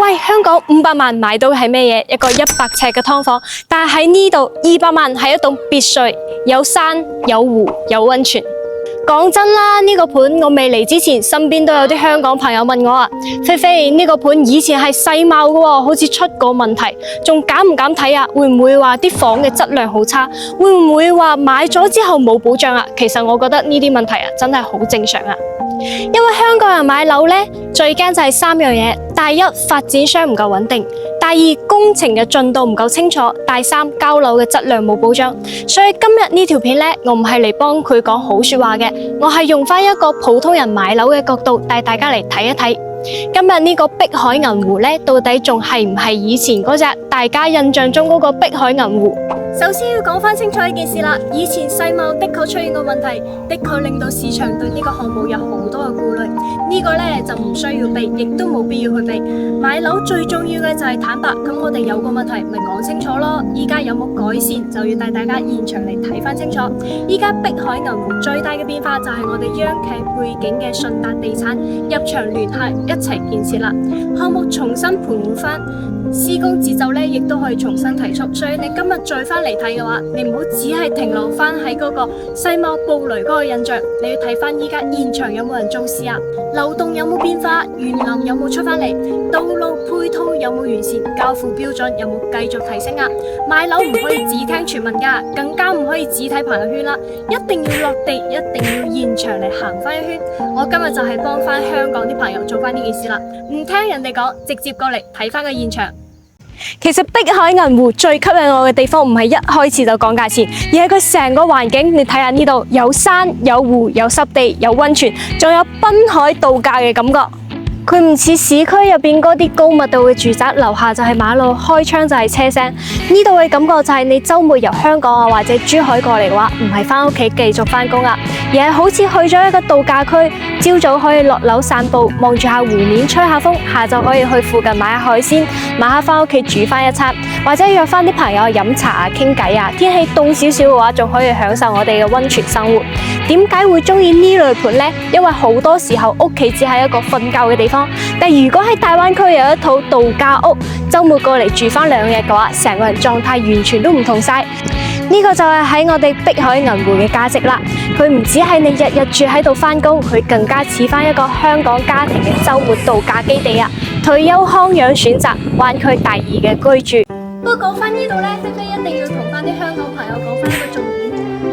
喂，香港500萬買到係咩嘢？一個100尺嘅劏房，但係喺呢度200萬係一棟別墅，有山有湖有溫泉。講真啦，呢個盤我未嚟之前，身邊都有啲香港朋友問我啊，菲菲，呢個盤以前係世貿嘅喎，好似出過問題，仲敢唔敢睇啊？會唔會話啲房嘅質量好差？會唔會話買咗之後冇保障啊？其實我覺得呢啲問題啊，真係好正常啊。因為香港人買樓呢，最驚就係3樣嘢：第一，發展商唔夠穩定；第二，工程嘅進度唔夠清楚；第三，交樓嘅質量冇保障。所以今日呢條片呢，我唔係嚟幫佢講好說話嘅，我係用返一個普通人買樓嘅角度帶大家嚟睇一睇。今日呢個碧海銀湖呢，到底仲係唔係以前嗰隻大家印象中嗰個碧海銀湖？首先要講返清楚一件事啦，以前世貿的確出現過問題，的確令到市場對呢個項目有好多嘅顧慮。呢個呢就唔需要避，亦都冇必要去避。買樓最重要嘅就係坦白，咁我哋有個問題咪講清楚咯。依家有冇改善，就要帶大家現場嚟睇返清楚。依家碧海銀湖最大嘅變化就係我哋央企背景嘅順達地產入場聯繫一齊建設啦，項目重新盤活返。施工節奏呢亦都可以重新提速，所以你今日再返嚟睇嘅話，你唔好只係停留返喺嗰個世貿暴雷嗰個印象，你要睇返依家現場有冇人做事啊，流動有冇變化，園林有冇出返嚟，道路配套有冇完善，交付標準有冇繼續提升啊？買樓唔可以只聽傳聞㗎，更加唔可以只睇朋友圈啦，一定要落地，一定要現場嚟行返一圈。我今日就係幫返香港啲朋友做返呢件事啦，唔聽人哋講，直接過嚟睇返個現場。其實碧海銀湖最吸引我嘅地方唔係一開始就講價錢，而係佢成個環境。你睇下呢度有山有湖有濕地有溫泉，仲有濱海度假嘅感覺。佢唔似市區入邊嗰啲高密度嘅住宅，樓下就係馬路，開窗就係車聲。呢度嘅感覺就係你週末由香港啊或者珠海過嚟嘅話，唔係返屋企繼續返工啊，而係好似去咗一個度假區，朝早可以落樓散步，望住下湖面吹下風，下晝可以去附近買下海鮮，晚黑返屋企煮返一餐，或者約返啲朋友飲茶啊傾偈啊。天氣凍少少嘅話，仲可以享受我哋嘅溫泉生活。點解會鍾意呢類盤呢？因為好多時候屋企只係一個瞓覺嘅地方。但如果喺大灣區有一套度假屋，週末過嚟住返2日嘅話，成個人狀態完全都唔同晒。呢個就係喺我哋碧海銀湖嘅價值啦。佢唔止係你日日住喺度返工，佢更加似返一個香港家庭嘅週末度假基地啊！退休康養選擇，灣區第2嘅居住。不過講返呢度呢，菲菲一定要同返啲香港朋友講返一個重點。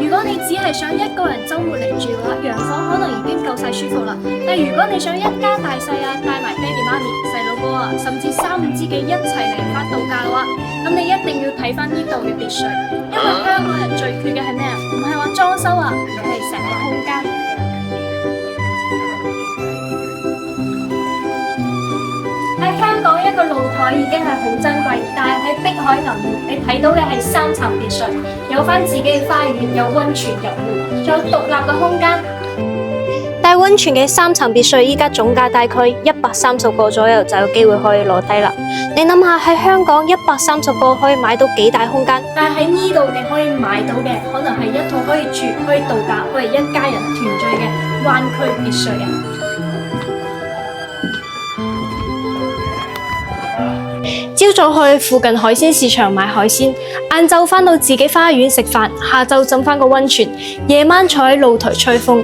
如果你只係想一個人週末嚟住嘅話，洋房可能已經夠晒舒服啦。但如果你想一家大細啊，帶埋爹哋媽咪、細佬哥啊，甚至3、5知己一齊嚟返度假嘅話，咁你一定要睇返呢度嘅別墅。因為香港人最缺嘅係咩啊？唔係話裝修啊，而係成個空間。喺香港一個露台已經係好珍貴，但係喺碧海銀湖，你睇到嘅係3層別墅，有返自己嘅花園，有溫泉有湖，仲有獨立嘅空間。帶溫泉嘅3層別墅，依家總價大概130個左右就有機會可以攞低啦。你諗下喺香港130個可以買到幾大空間？但係喺呢度你可以買到嘅，可能係一套可以住、可以度假、可以一家人團聚嘅灣區別墅啊！朝早去附近海鮮市場買海鮮，晏晝返到自己花園食飯，下晝浸返個溫泉，夜晚坐喺露台吹風。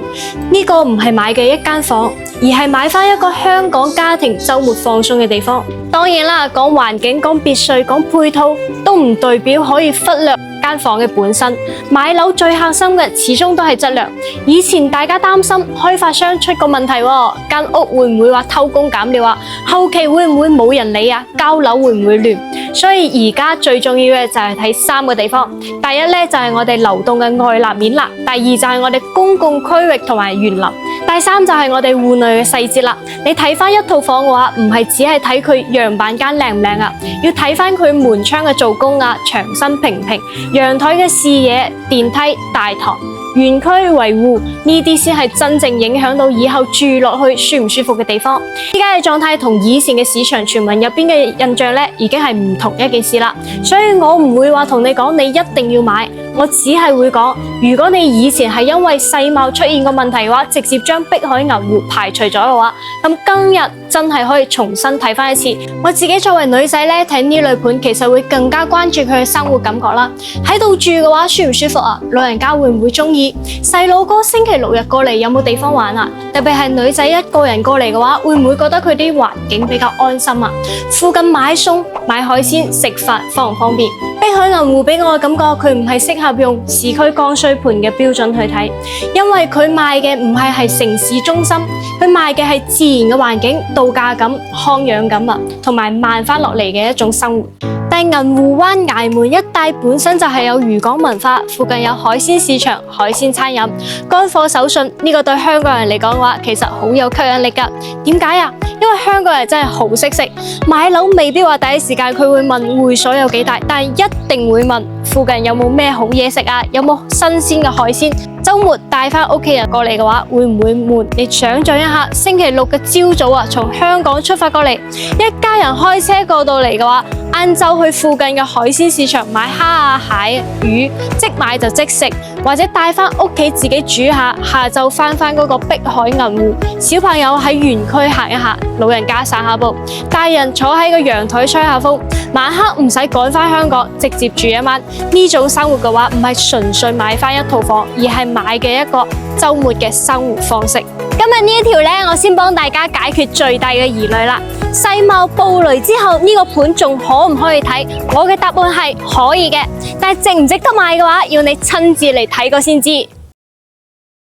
呢個唔係買嘅一間房，而係買返一個香港家庭週末放鬆嘅地方。當然啦，講環境、講別墅、講配套，都唔代表可以忽略間房嘅本身。買樓最核心嘅始終都係質量。以前大家擔心開發商出個問題喎，間屋會唔會話偷工減料啊？後期會唔會冇人理啊？交樓會唔會亂？所以而家最重要嘅就係睇3個地方。第一呢，就係我哋流動嘅外立面啦，第二就係我哋公共區域同埋園林，第三就係我哋戶內嘅細節啦。你睇返一套房嘅話，唔係只係睇佢樣板間靚唔靚啊，要睇返佢門窗嘅做工啊，牆身平唔平，陽台嘅視野、電梯、大堂。園區維護呢啲先係真正影響到以後住落去舒唔舒服嘅地方。依家嘅狀態同以前嘅市場傳聞入邊嘅印象咧，已經係唔同一件事啦。所以我唔會話同你講你一定要買，我只係會講，如果你以前係因為世貿出現過問題嘅話，直接將碧海銀湖排除咗嘅話，咁今日真係可以重新睇翻一次。我自己作為女仔咧，睇呢類盤其實會更加關注佢嘅生活感覺啦。喺度住嘅話舒唔舒服啊？老人家會唔會中意？細佬哥星期六日過嚟有冇地方玩啊？特別係女仔一個人過嚟嘅話，會唔會覺得佢啲環境比較安心啊？附近買餸買海鮮食飯方唔方便？碧海銀湖俾我嘅感覺，佢唔係適合用市區剛需盤嘅標準去睇，因為佢賣嘅唔係城市中心，佢賣嘅係自然嘅環境、度假感、康養感啊，同埋慢翻落嚟嘅一種生活。但銀湖灣崖門一帶本身就係有漁港文化，附近有海鮮市場、海鮮餐飲、乾貨手信，呢個對香港人嚟講嘅話，其實好有吸引力㗎。點解啊？因為香港人真係好識食，買樓未必話第一時間佢會問會所有幾大，但係一定會問附近有冇咩好嘢食啊，有冇新鮮嘅海鮮。週末帶翻屋企人過嚟嘅話，會唔會悶？你想象一下，星期六嘅朝早啊，從香港出發過嚟，一家人開車過到嚟嘅話，晏晝去附近嘅海鮮市場買蝦啊、蟹、魚，即買就即食，或者帶翻屋企自己煮下，下晝翻嗰個碧海銀湖，小朋友喺園區行一下，老人家散下步，大人坐喺個陽台吹下風，晚黑唔使趕翻香港，直接住一晚。呢種生活嘅話，唔係純粹買翻一套房，而係買嘅一個週末嘅生活方式。今日呢一條呢，我先幫大家解決最大嘅疑慮啦。世貿暴雷之後，呢個盤仲可唔可以睇？我嘅答案係可以嘅，但係值唔值得買嘅話，要你親自嚟睇過先知。